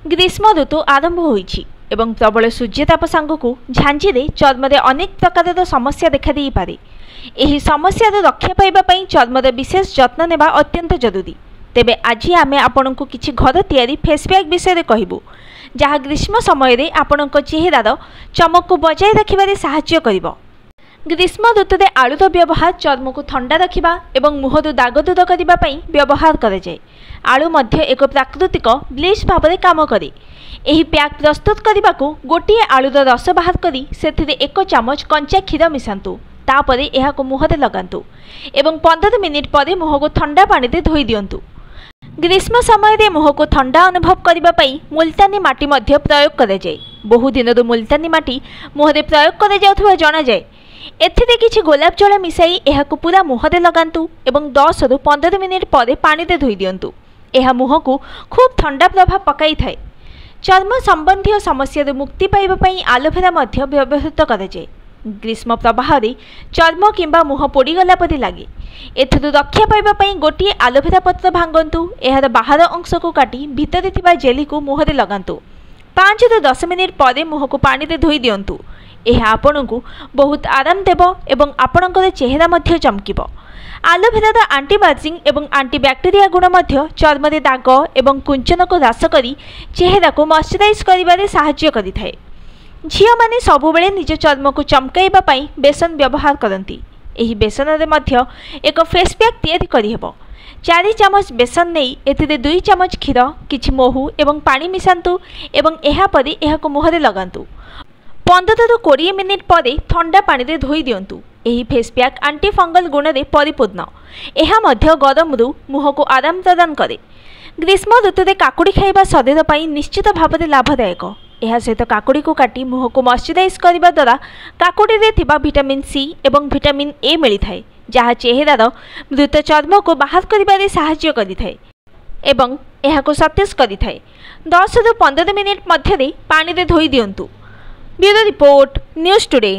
ग्रीष्म ऋतु आरंभ होइछि एवं प्रबल सूर्यताप सांगकु झांझीरे चर्मरे अनेक प्रकार समस्या देखा देई पारे। एही समस्या रक्षा पाइबा पई चर्मर विशेष जत्न नेबा अत्यंत जरूरी। तेबे आज आमे आपनकु किछि घर तैयारी फेस पैक विषय कहबू, जहाँ ग्रीष्म समय रे आपनक चेहरार चमक को बजाय रखिबारे सहायता करिवो। ग्रीष्म ऋतुरे आलूर व्यवहार चर्म को ठंडा रखिबा एवं मुहर दाग दूर करबा पई व्यवहार करा जाय। आलू मध्य एक प्राकृतिक ब्लीच भाव काम करे। एही पैक प्रस्तुत करने को गोटे आलूर रस बाहर करी सेथिरे 1 चामच कंचा क्षीर मिसांतु। तापरे एहाको मुहरे लगांतु एवं 15 मिनिट पर मुह को ठंडा पानी दे धोई दियंतु। ग्रीष्म समय रे मुह को ठंडा अनुभव करबा पई मुल्तानी माटी मध्य प्रयोग करा जाय। बहु दिनरु मुल्तानी माटी मुहरे प्रयोग करा जाउथबा जणा जाय। एथिरे किछि गोलाप जल मिसाई एहाको पूरा मुहरे लगांतु एवं 10 रु 15 मिनिट पर पानी दे धोई दियंतु। एहा मुह को खूब ठंडा प्रभाव पकाई थाए। चर्म संबंधी समस्या मुक्ति पाइबा पई एलोवेरा मध्य व्यवहृत करा जाय। ग्रीष्म प्रवाह रे चर्म किंबा मुह पोड़ीगला परि लागे। एथुरु रक्षा पाइबा पई गोटे एलोवेरा पत्र भांगंतु। एहार बाहर अंश को काटी भितरे थिबा जेली को मुहरे लगांतु। 5 रु 10 मिनिट पर मुह को पानी दे धोई दियंतु। यह आपनकु बहुत आराम देव एवं आपणकर चेहरा मध्य चमकिब। एलोवेरार एंटीबायोटिक एवं एंटीबैक्टेरिया गुण मध्य चर्मरे दाग एवं कुंचन को ह्रास करी चेहरा को मॉइस्चराइज करिबारे सहायता करिथाए। झियो माने सबुबेले निज चर्म को चमकाइबा पई बेसन व्यवहार करती। एही बेसन रे मध्य एक फेस पैक तैयारी करिहेबो। 4 चामच बेसन नहीं एथिरे 2 चामच क्षीर किछि महू एवं पानी मिसांतु एवं एहा परी एहाको मुहरे लगांतु। 15 रु 20 मिनिट पर ठंडा पानी दे धोई दियंतु। एही फेस पैक एंटी फंगल गुण रे परिपूर्ण। एहा मध्य गरम रु मुह को आराम प्रदान करे। ग्रीष्म ऋतुरे काकुड़ी खाइबा शरीर पई निश्चित भाव में लाभदायक। एहा सहित काकुड़ी को काटी मुह को मॉइस्चराइज करबा द्वारा काकुड़ी रे थिबा विटामिन सी एवं विटामिन ए मिली थाए, जहाँ चेहरार मृत चर्म को बाहर करिबारे सहायता करिथाए एवं एहाको सतेज करिथाए। 10 रु 15 मिनिट मध्य पानी दे धोई दियंतु। Bureau report news today.